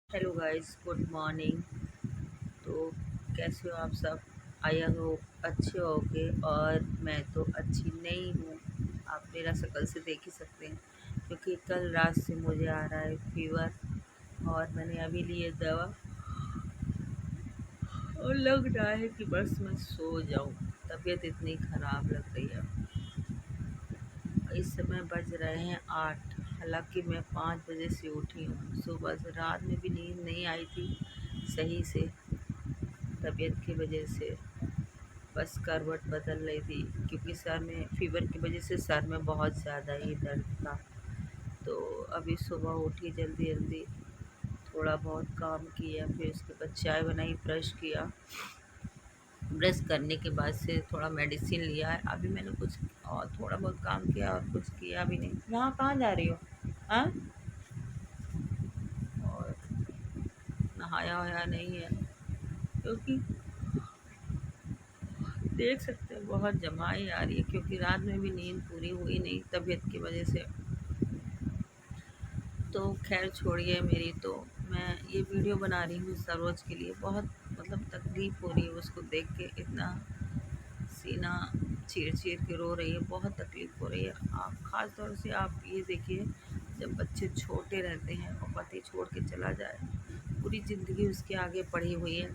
Hello guys, good morning. तो कैसे हो आप सब? आई होप अच्छे होगे। और मैं तो अच्छी नहीं हूँ। आप मेरा शक्ल से देख ही सकते हैं, क्योंकि कल रात से मुझे आ रहा है फीवर। और मैंने अभी लिए दवा, और लग रहा है कि बस मैं सो जाऊँ। तबीयत इतनी ख़राब लग रही है। इस समय बज रहे हैं 8। हालांकि मैं 5 बजे से उठी हूँ। सुबह से रात में भी नींद नहीं आई थी सही से, तबीयत की वजह से। बस करवट बदल रही थी, क्योंकि सर में फीवर की वजह से सर में बहुत ज़्यादा ही दर्द था। तो अभी सुबह उठी जल्दी जल्दी, थोड़ा बहुत काम किया, फिर उसके बाद चाय बनाई, ब्रश किया। ब्रश करने के बाद से थोड़ा मेडिसिन लिया है। अभी मैंने कुछ और थोड़ा बहुत काम किया, और कुछ किया भी नहीं। वहाँ कहाँ जा रही हो? हाँ। और नहाया वहाया नहीं है, क्योंकि देख सकते हैं बहुत जमाई आ रही है, क्योंकि रात में भी नींद पूरी हुई नहीं तबीयत की वजह से। तो खैर छोड़िए, मेरी तो मैं ये वीडियो बना रही हूँ सरोज के लिए। बहुत मतलब तकलीफ़ हो रही है उसको देख के, इतना सीना चीर चीर के रो रही है, बहुत तकलीफ़ हो रही है। आप ख़ास तौर से आप ये देखिए, जब बच्चे छोटे रहते हैं और पति छोड़ के चला जाए, पूरी ज़िंदगी उसके आगे पड़ी हुई है।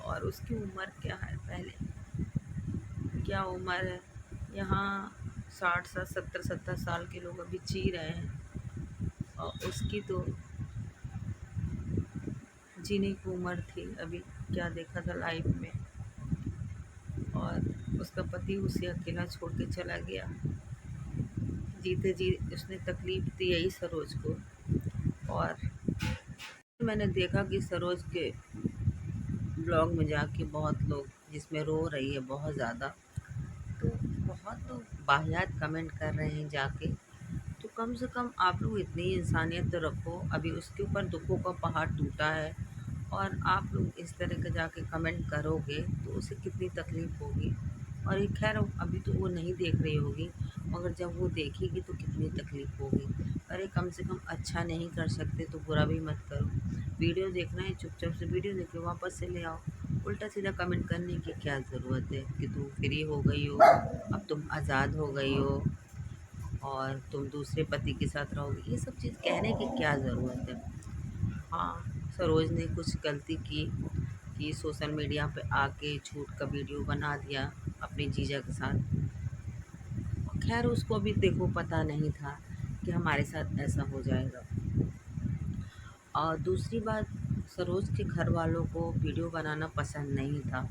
और उसकी उम्र क्या है, पहले क्या उम्र है? यहाँ 60 साल, 70 70 साल के लोग अभी जी रहे हैं, और उसकी तो जीने की उम्र थी अभी। क्या देखा था लाइफ में। और उसका पति उसे अकेला छोड़ के चला गया। जीते जी उसने तकलीफ दी यही सरोज को। और मैंने देखा कि सरोज के ब्लॉग में जाके बहुत लोग, जिसमें रो रही है बहुत ज़्यादा, तो बहुत लोग वाहियात कमेंट कर रहे हैं जाके। तो कम से कम आप लोग इतनी इंसानियत तो रखो। अभी उसके ऊपर दुखों का पहाड़ टूटा है, और आप लोग इस तरह का जाके कमेंट करोगे तो उसे कितनी तकलीफ़ होगी। और ये खैर अभी तो वो नहीं देख रही होगी, मगर जब वो देखेगी तो कितनी तकलीफ़ होगी। अरे कम से कम अच्छा नहीं कर सकते तो बुरा भी मत करो। वीडियो देखना है, चुपचाप से वीडियो देख के वापस से ले आओ। उल्टा सीधा कमेंट करने की क्या ज़रूरत है कि तुम फ्री हो गई हो, अब तुम आज़ाद हो गई हो, और तुम दूसरे पति के साथ रहोगी। ये सब चीज़ कहने की क्या ज़रूरत है? हाँ, सरोज ने कुछ गलती की कि सोशल मीडिया पे आके झूठ का वीडियो बना दिया अपने जीजा के साथ। खैर उसको भी देखो पता नहीं था कि हमारे साथ ऐसा हो जाएगा। और दूसरी बात, सरोज के घर वालों को वीडियो बनाना पसंद नहीं था,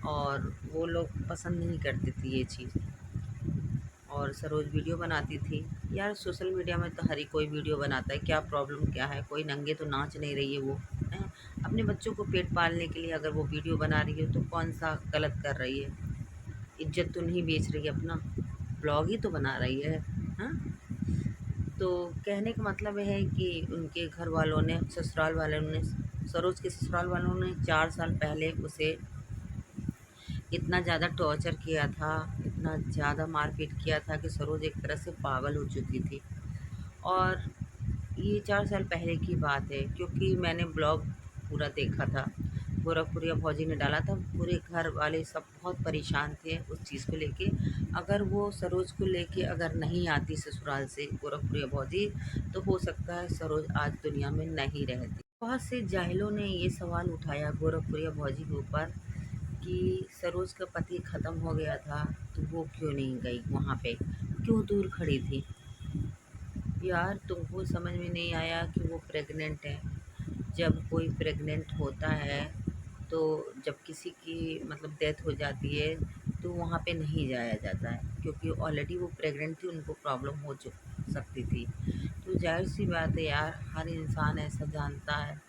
और वो लोग पसंद नहीं करते थे ये चीज़। और सरोज वीडियो बनाती थी। यार सोशल मीडिया में तो हर ही कोई वीडियो बनाता है, क्या प्रॉब्लम क्या है? कोई नंगे तो नाच नहीं रही है वो, हैं? अपने बच्चों को पेट पालने के लिए अगर वो वीडियो बना रही है तो कौन सा गलत कर रही है? इज्जत तो नहीं बेच रही है अपना, ब्लॉग ही तो बना रही है। हाँ। तो कहने का मतलब है कि उनके घर वालों ने, ससुराल वालों ने, सरोज के ससुराल वालों ने 4 साल पहले उसे इतना ज़्यादा टॉर्चर किया था, इतना ज़्यादा मारपीट किया था कि सरोज एक तरह से पागल हो चुकी थी। और ये 4 साल पहले की बात है, क्योंकि मैंने ब्लॉग पूरा देखा था। गोरखपुरिया भौजी ने डाला था। पूरे घर वाले सब बहुत परेशान थे उस चीज़ को लेके। अगर वो सरोज को लेके अगर नहीं आती ससुराल से गोरखपुरिया भौजी, तो हो सकता है सरोज आज दुनिया में नहीं रहती। बहुत से जाहिलों ने ये सवाल उठाया गोरखपुरिया भौजी के ऊपर कि सरोज का पति ख़त्म हो गया था, तो वो क्यों नहीं गई वहाँ पे, क्यों दूर खड़ी थी? यार तुमको समझ में नहीं आया कि वो प्रेग्नेंट है। जब कोई प्रेग्नेंट होता है, तो जब किसी की मतलब डेथ हो जाती है, तो वहाँ पे नहीं जाया जाता है, क्योंकि ऑलरेडी वो प्रेग्नेंट थी, उनको प्रॉब्लम हो सकती थी। तो जाहिर सी बात है यार, हर इंसान ऐसा जानता है।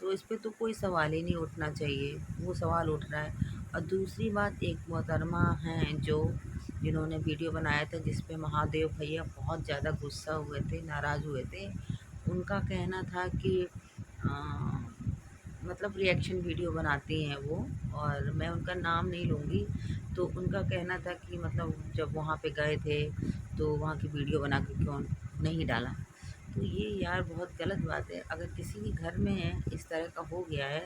तो इस पे तो कोई सवाल ही नहीं उठना चाहिए, वो सवाल उठ रहा है। और दूसरी बात, एक मोहतरमा हैं जो, जिन्होंने वीडियो बनाया था जिस पे महादेव भैया बहुत ज़्यादा गुस्सा हुए थे, नाराज़ हुए थे। उनका कहना था कि अ, मतलब रिएक्शन वीडियो बनाती हैं वो, और मैं उनका नाम नहीं लूँगी। तो उनका कहना था कि मतलब जब वहाँ पे गए थे तो वहाँ की वीडियो बना के क्यों नहीं डाला। तो ये यार बहुत गलत बात है। अगर किसी के घर में इस तरह का हो गया है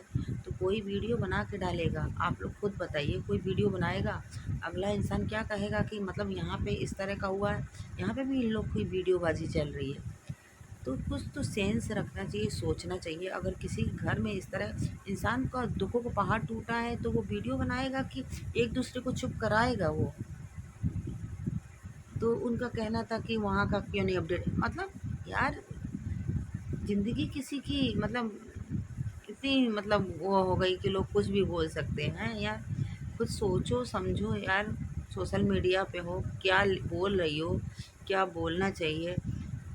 तो कोई वीडियो बना के डालेगा। आप लोग खुद बताइए, कोई वीडियो बनाएगा, अगला इंसान क्या कहेगा कि मतलब यहाँ पे इस तरह का हुआ है, यहाँ पे भी इन लोग की वीडियोबाजी चल रही है। तो कुछ तो सेंस रखना चाहिए, सोचना चाहिए। अगर किसी घर में इस तरह इंसान का दुखों का पहाड़ टूटा है तो वो वीडियो बनाएगा कि एक दूसरे को चुप कराएगा वो। तो उनका कहना था कि वहाँ का क्यों नहीं अपडेट, मतलब यार ज़िंदगी किसी की मतलब कितनी मतलब वो हो गई कि लोग कुछ भी बोल सकते हैं यार। कुछ सोचो समझो यार। सोशल मीडिया पे हो, क्या बोल रही हो, क्या बोलना चाहिए।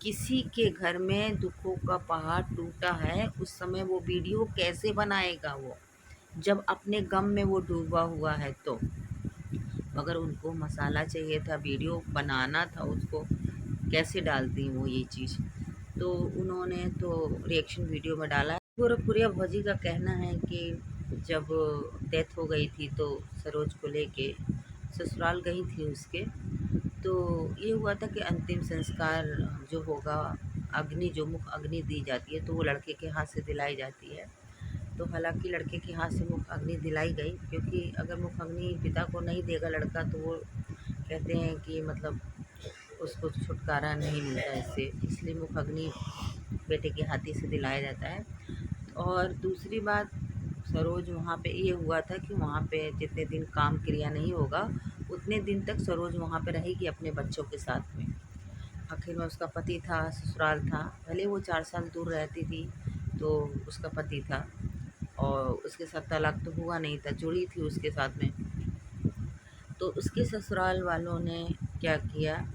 किसी के घर में दुखों का पहाड़ टूटा है, उस समय वो वीडियो कैसे बनाएगा वो, जब अपने गम में वो डूबा हुआ है तो। मगर उनको मसाला चाहिए था, वीडियो बनाना था उसको, कैसे डालती वो ये चीज़। तो उन्होंने तो रिएक्शन वीडियो में डाला है। गोरखपुरिया भौजी का कहना है कि जब डेथ हो गई थी तो सरोज को लेके ससुराल गई थी उसके। तो ये हुआ था कि अंतिम संस्कार जो होगा, अग्नि जो मुख अग्नि दी जाती है तो वो लड़के के हाथ से दिलाई जाती है। तो हालांकि लड़के के हाथ से मुख अग्नि दिलाई गई, क्योंकि अगर मुख अग्नि पिता को नहीं देगा लड़का तो वो कहते हैं कि मतलब उसको छुटकारा नहीं मिलता इससे, इसलिए मुख अग्नि बेटे के हाथी से दिलाया जाता है। और दूसरी बात, सरोज वहाँ पे ये हुआ था कि वहाँ पे जितने दिन काम क्रिया नहीं होगा उतने दिन तक सरोज वहाँ पे रहेगी अपने बच्चों के साथ में। आखिर में उसका पति था, ससुराल था, भले वो 4 साल दूर रहती थी तो उसका पति था और उसके साथ तलाक तो हुआ नहीं था, जुड़ी थी उसके साथ में। तो उसके ससुराल वालों ने क्या किया,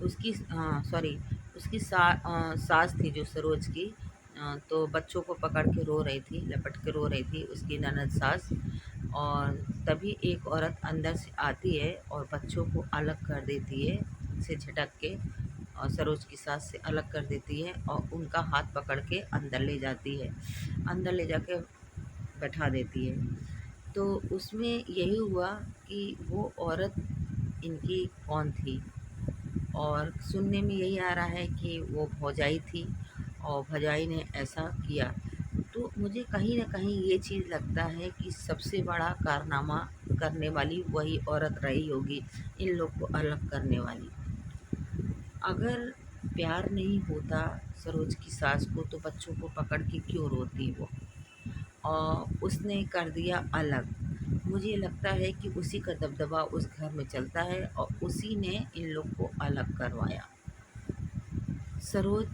उसकी सॉरी उसकी सास थी जो सरोज की, तो बच्चों को पकड़ के रो रही थी, लपट के रो रही थी उसकी ननद सास। और तभी एक औरत अंदर से आती है और बच्चों को अलग कर देती है, से झटक के, और सरोज की सास से अलग कर देती है और उनका हाथ पकड़ के अंदर ले जाती है, अंदर ले जाके बैठा देती है। तो उसमें यही हुआ कि वो औरत इनकी कौन थी, और सुनने में यही आ रहा है कि वो भौजाई थी और भौजाई ने ऐसा किया। तो मुझे कहीं न कहीं ये चीज़ लगता है कि सबसे बड़ा कारनामा करने वाली वही औरत रही होगी, इन लोग को अलग करने वाली। अगर प्यार नहीं होता सरोज की सास को तो बच्चों को पकड़ के क्यों रोती वो, और उसने कर दिया अलग। मुझे लगता है कि उसी का दबदबा उस घर में चलता है और उसी ने इन लोग को अलग करवाया। सरोज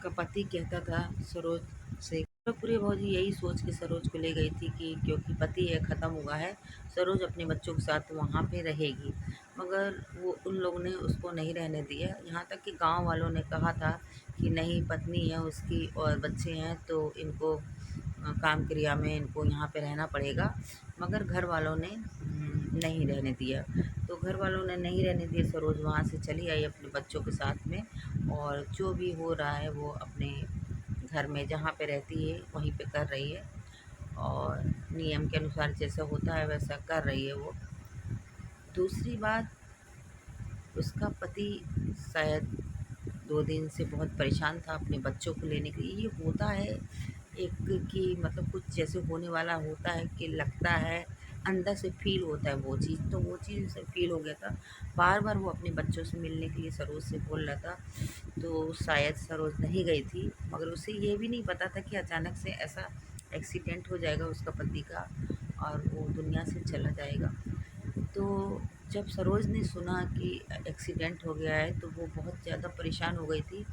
का पति कहता था सरोज से, पूरी भौजी यही सोच के सरोज को ले गई थी कि क्योंकि पति है, ख़त्म हुआ है, सरोज अपने बच्चों के साथ वहाँ पे रहेगी। मगर वो उन लोगों ने उसको नहीं रहने दिया, यहाँ तक कि गांव वालों ने कहा था कि नहीं, पत्नी है उसकी और बच्चे हैं तो इनको काम क्रिया में इनको यहाँ पे रहना पड़ेगा। मगर घर वालों ने नहीं रहने दिया। तो घर वालों ने नहीं रहने दिया, सरोज वहाँ से चली आई अपने बच्चों के साथ में, और जो भी हो रहा है वो अपने घर में जहाँ पे रहती है वहीं पे कर रही है, और नियम के अनुसार जैसा होता है वैसा कर रही है वो। दूसरी बात, उसका पति शायद 2 दिन से बहुत परेशान था अपने बच्चों को लेने के लिए। ये होता है एक कि मतलब कुछ जैसे होने वाला होता है कि लगता है, अंदर से फ़ील होता है वो चीज़, तो वो चीज़ उसे फ़ील हो गया था। बार-बार वो अपने बच्चों से मिलने के लिए सरोज से बोल रहा था, तो शायद सरोज नहीं गई थी। मगर उसे ये भी नहीं पता था कि अचानक से ऐसा एक्सीडेंट हो जाएगा उसका पति का और वो दुनिया से चला जाएगा। तो जब सरोज ने सुना कि एक्सीडेंट हो गया है तो वो बहुत ज़्यादा परेशान हो गई थी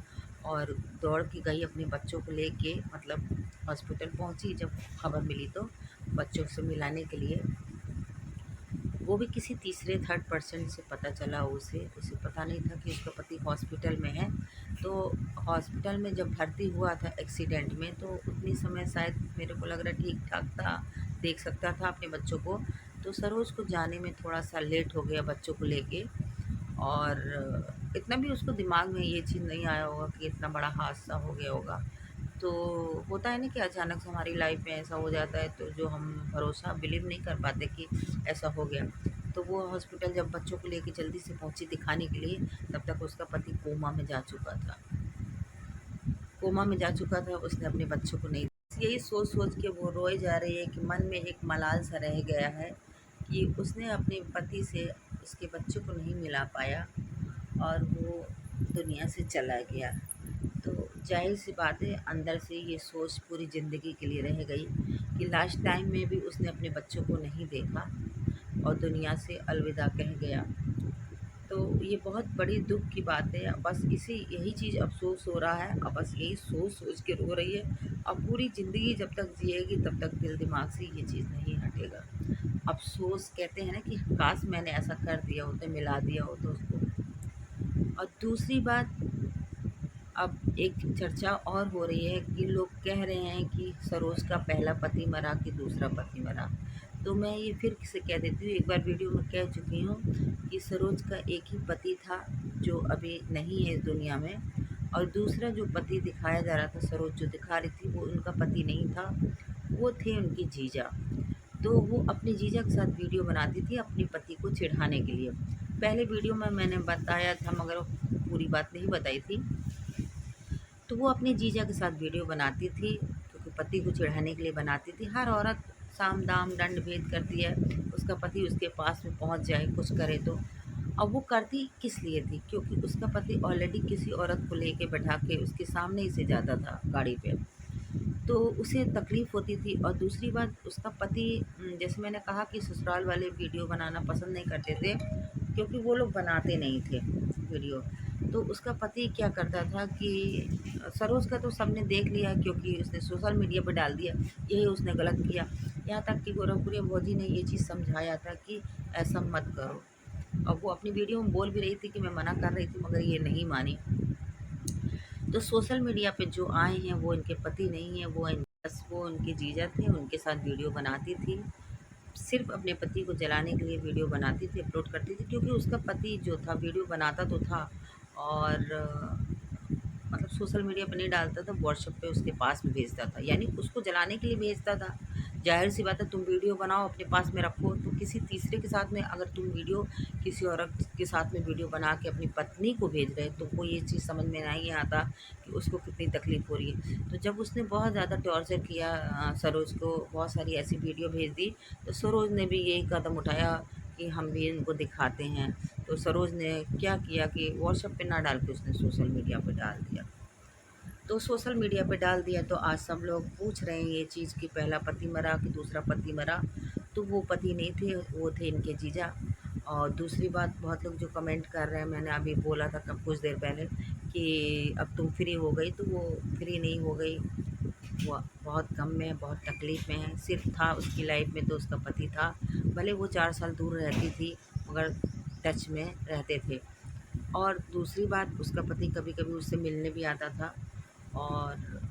और दौड़ के गई अपने बच्चों को लेके, मतलब हॉस्पिटल पहुंची जब खबर मिली तो बच्चों से मिलाने के लिए। वो भी किसी तीसरे थर्ड पर्सन से पता चला, उसे उसे पता नहीं था कि उसका पति हॉस्पिटल में है। तो हॉस्पिटल में जब भर्ती हुआ था एक्सीडेंट में तो उतनी समय शायद मेरे को लग रहा ठीक ठाक था, देख सकता था अपने बच्चों को। तो सरोज को जाने में थोड़ा सा लेट हो गया बच्चों को लेके, और इतना भी उसको दिमाग में ये चीज़ नहीं आया होगा कि इतना बड़ा हादसा हो गया होगा। तो होता है ना कि अचानक से हमारी लाइफ में ऐसा हो जाता है तो जो हम भरोसा बिलीव नहीं कर पाते कि ऐसा हो गया। तो वो हॉस्पिटल जब बच्चों को लेके जल्दी से पहुंची दिखाने के लिए, तब तक उसका पति कोमा में जा चुका था। कोमा में जा चुका था, उसने अपने बच्चों को नहीं। यही सोच सोच के वो रोए जा रही है कि मन में एक मलाल सा रह गया है कि उसने अपने पति से उसके बच्चों को नहीं मिला पाया और वो दुनिया से चला गया। तो ज़ाहिर सी बात है, अंदर से ये सोच पूरी ज़िंदगी के लिए रह गई कि लास्ट टाइम में भी उसने अपने बच्चों को नहीं देखा और दुनिया से अलविदा कह गया। तो ये बहुत बड़ी दुख की बात है। बस यही चीज़ अफ़सोस हो रहा है और बस यही सोच सोच के रो रही है और पूरी ज़िंदगी जब तक जिएगी तब तक दिल दिमाग से ये चीज़ नहीं हटेगा। अफ़सोस कहते हैं ना कि काश मैंने ऐसा कर दिया होता, मिला दिया होता उसको। और दूसरी बात, अब एक चर्चा और हो रही है कि लोग कह रहे हैं कि सरोज का पहला पति मरा कि दूसरा पति मरा। तो मैं ये फिर से कह देती हूँ, एक बार वीडियो में कह चुकी हूँ कि सरोज का एक ही पति था जो अभी नहीं है इस दुनिया में, और दूसरा जो पति दिखाया जा रहा था, सरोज जो दिखा रही थी, वो उनका पति नहीं था, वो थे उनकी जीजा। तो वो अपनी जीजा के साथ वीडियो बनाती थी अपने पति को चिढ़ाने के लिए। पहले वीडियो में मैंने बताया था मगर पूरी बात नहीं बताई थी। तो वो अपने जीजा के साथ वीडियो बनाती थी क्योंकि पति को चिढ़ाने के लिए बनाती थी। हर औरत साम दाम दंड भेद करती है, उसका पति उसके पास में पहुंच जाए, कुछ करे तो। अब वो करती किस लिए थी? क्योंकि उसका पति ऑलरेडी किसी औरत को लेके बैठा के उसके सामने ही से जाता था गाड़ी पे, तो उसे तकलीफ़ होती थी। और दूसरी बात, उसका पति, जैसे मैंने कहा कि ससुराल वाले वीडियो बनाना पसंद नहीं करते थे क्योंकि वो लोग बनाते नहीं थे वीडियो। तो उसका पति क्या करता था कि सरोज का तो सबने देख लिया क्योंकि उसने सोशल मीडिया पर डाल दिया, यही उसने गलत किया। यहाँ तक कि गोरखपुरी भौजी ने ये चीज़ समझाया था कि ऐसा मत करो, और वो अपनी वीडियो में बोल भी रही थी कि मैं मना कर रही थी मगर ये नहीं मानी। तो सोशल मीडिया पे जो आए हैं वो इनके पति नहीं हैं, बस वो उनके जीजा थे, उनके साथ वीडियो बनाती थी। सिर्फ़ अपने पति को जलाने के लिए वीडियो बनाती थी, अपलोड करती थी, क्योंकि उसका पति जो था वीडियो बनाता तो था और मतलब सोशल मीडिया पे नहीं डालता था, व्हाट्सएप पे उसके पास में भेजता था, यानी उसको जलाने के लिए भेजता था। ज़ाहिर सी बात है, तुम वीडियो बनाओ अपने पास में रखो, तो किसी तीसरे के साथ में अगर तुम वीडियो किसी औरत के साथ में वीडियो बना के अपनी पत्नी को भेज रहे, तो वो ये चीज़ समझ में नहीं आता कि उसको कितनी तकलीफ़ हो रही है। तो जब उसने बहुत ज़्यादा टॉर्चर किया सरोज को, बहुत सारी ऐसी वीडियो भेज दी, तो सरोज ने भी यही कदम उठाया कि हम भी इनको दिखाते हैं। तो सरोज ने क्या किया कि व्हाट्सएप पे ना डाल के उसने सोशल मीडिया पे डाल दिया। तो सोशल मीडिया पे डाल दिया तो आज सब लोग पूछ रहे हैं ये चीज़ कि पहला पति मरा कि दूसरा पति मरा। तो वो पति नहीं थे, वो थे इनके जीजा। और दूसरी बात, बहुत लोग जो कमेंट कर रहे हैं, मैंने अभी बोला था कब कुछ देर पहले कि अब तुम फ्री हो गई, तो वो फ्री नहीं हो गई। वो बहुत गम में है, बहुत तकलीफ़ में है। सिर्फ था उसकी लाइफ में तो उसका पति था, भले वो 4 साल दूर रहती थी मगर टच में रहते थे। और दूसरी बात, उसका पति कभी-कभी उससे मिलने भी आता था, और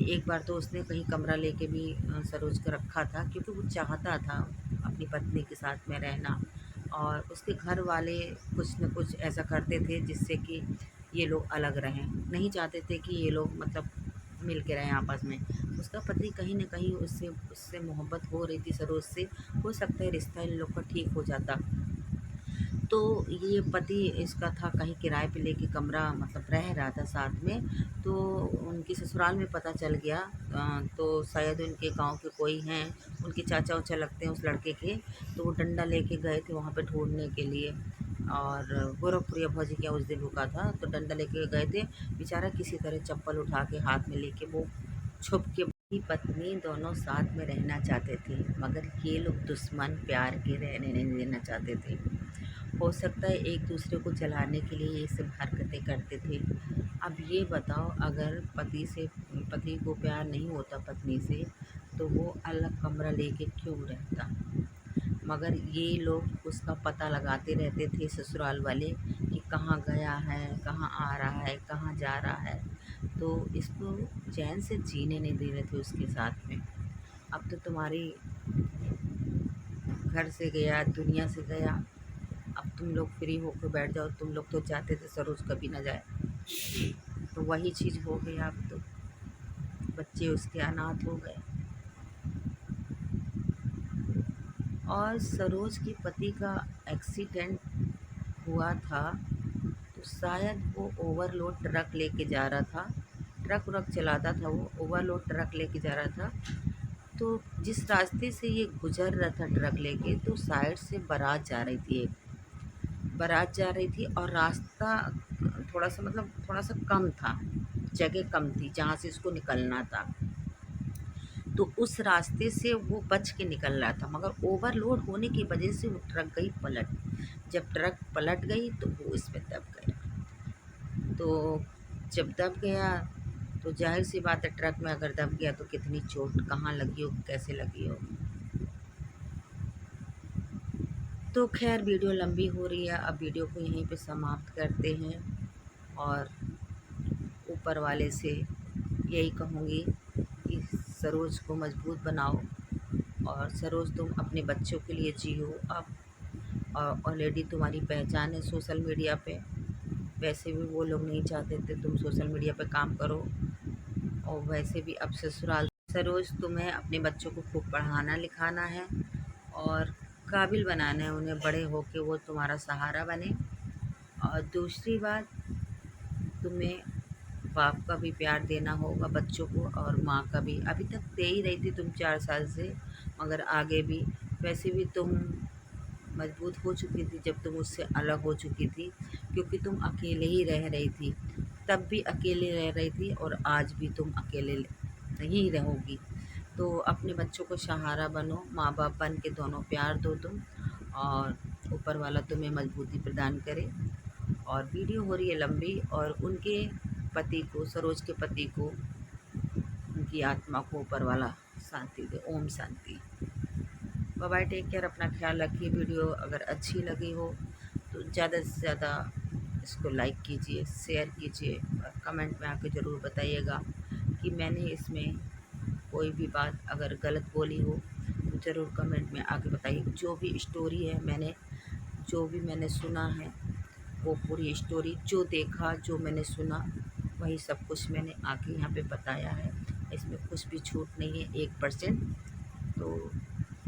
एक बार तो उसने कहीं कमरा लेके भी सरोज को रखा था क्योंकि वो चाहता था अपनी पत्नी के साथ में रहना। और उसके घर वाले कुछ न कुछ ऐसा करते थे जिससे कि ये लोग अलग रहें, नहीं चाहते थे कि ये लोग मतलब मिल के रहें आपस में। उसका पति कहीं न कहीं उससे उससे मोहब्बत हो रही थी सरोज से, हो सकता है रिश्ता इन लोग का ठीक हो जाता। तो ये पति इसका था कहीं किराए पे लेके कमरा मतलब रह रहा था साथ में। तो उनकी ससुराल में पता चल गया, तो शायद उनके गांव के कोई हैं, उनके चाचा उचा लगते हैं उस लड़के के। तो वो डंडा लेके गए थे वहाँ पे ढूंढने के लिए, और गोरखपुरिया भौजी क्या उस दिन रुका था, तो डंडा लेके गए थे। बेचारा किसी तरह चप्पल उठा के हाथ में लेके वो छुप के, पति पत्नी दोनों साथ में रहना चाहते थे मगर ये लोग दुश्मन प्यार के रहने नहीं देना चाहते थे। हो सकता है एक दूसरे को जलाने के लिए ये सब हरकतें करते थे। अब ये बताओ, अगर पति को प्यार नहीं होता पत्नी से, तो वो अलग कमरा लेके क्यों रहता? मगर ये लोग उसका पता लगाते रहते थे ससुराल वाले कि कहाँ गया है, कहाँ आ रहा है, कहाँ जा रहा है। तो इसको चैन से जीने नहीं दे रहे थे उसके साथ में। अब तो तुम्हारी घर से गया, दुनिया से गया, अब तुम लोग फ्री होकर बैठ जाओ। तुम लोग तो चाहते थे सरोज कभी ना जाए, तो वही चीज़ हो गई। अब तो बच्चे उसके अनाथ हो गए। और सरोज के पति का एक्सीडेंट हुआ था, तो शायद वो ओवरलोड ट्रक लेके जा रहा था। ट्रक व्रक चलाता था, वो ओवरलोड ट्रक लेके जा रहा था। तो जिस रास्ते से ये गुजर रहा था ट्रक लेके, तो साइड से बारात जा रही थी, एक बारात जा रही थी, और रास्ता थोड़ा सा मतलब थोड़ा सा कम था, जगह कम थी जहाँ से इसको निकलना था। तो उस रास्ते से वो बच के निकल रहा था, मगर ओवरलोड होने की वजह से वो ट्रक गई पलट। जब ट्रक पलट गई तो वो इसमें दब गया। तो जब दब गया तो जाहिर सी बात है, ट्रक में अगर दब गया तो कितनी चोट कहाँ लगी हो, कैसे लगी हो। तो खैर वीडियो लंबी हो रही है, अब वीडियो को यहीं पे समाप्त करते हैं। और ऊपर वाले से यही कहूँगी कि सरोज को मजबूत बनाओ, और सरोज तुम अपने बच्चों के लिए जियो। अब ऑलरेडी तुम्हारी पहचान है सोशल मीडिया पे, वैसे भी वो लोग नहीं चाहते थे तुम सोशल मीडिया पे काम करो, और वैसे भी अब ससुराल। सरोज तुम्हें अपने बच्चों को खूब पढ़ाना लिखाना है, और काबिल बनाना है उन्हें, बड़े होके वो तुम्हारा सहारा बने। और दूसरी बात, तुम्हें बाप का भी प्यार देना होगा बच्चों को, और माँ का भी। अभी तक दे ही रही थी तुम 4 साल से, मगर आगे भी। वैसे भी तुम मजबूत हो चुकी थी जब तुम उससे अलग हो चुकी थी, क्योंकि तुम अकेले ही रह रही थी। तब भी अकेले रह रही थी, और आज भी तुम अकेले ही रहोगी। तो अपने बच्चों को सहारा बनो, माँ बाप बन के दोनों प्यार दो तुम, और ऊपर वाला तुम्हें मजबूती प्रदान करे। और वीडियो हो रही है लंबी, और उनके पति को, सरोज के पति को, उनकी आत्मा को ऊपर वाला शांति दे। Om Shanti. Bye bye, take care, अपना ख्याल रखिए। वीडियो अगर अच्छी लगी हो तो ज़्यादा से ज़्यादा इसको लाइक कीजिए, शेयर कीजिए, और कमेंट में आके ज़रूर बताइएगा कि मैंने इसमें कोई भी बात अगर गलत बोली हो तो ज़रूर कमेंट में आके बताइए। जो भी स्टोरी है, जो भी मैंने सुना है, वो पूरी स्टोरी, जो देखा, जो मैंने सुना, वही सब कुछ मैंने आके यहाँ पे बताया है। इसमें कुछ भी छूट नहीं है 1%। तो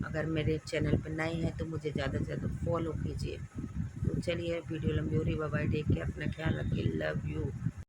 अगर मेरे चैनल पर नए हैं तो मुझे ज़्यादा से ज़्यादा फॉलो कीजिए। तो चलिए, वीडियो लंबी हो रही, बाय बाय, टेक केयर, अपना ख्याल रखिए, लव यू।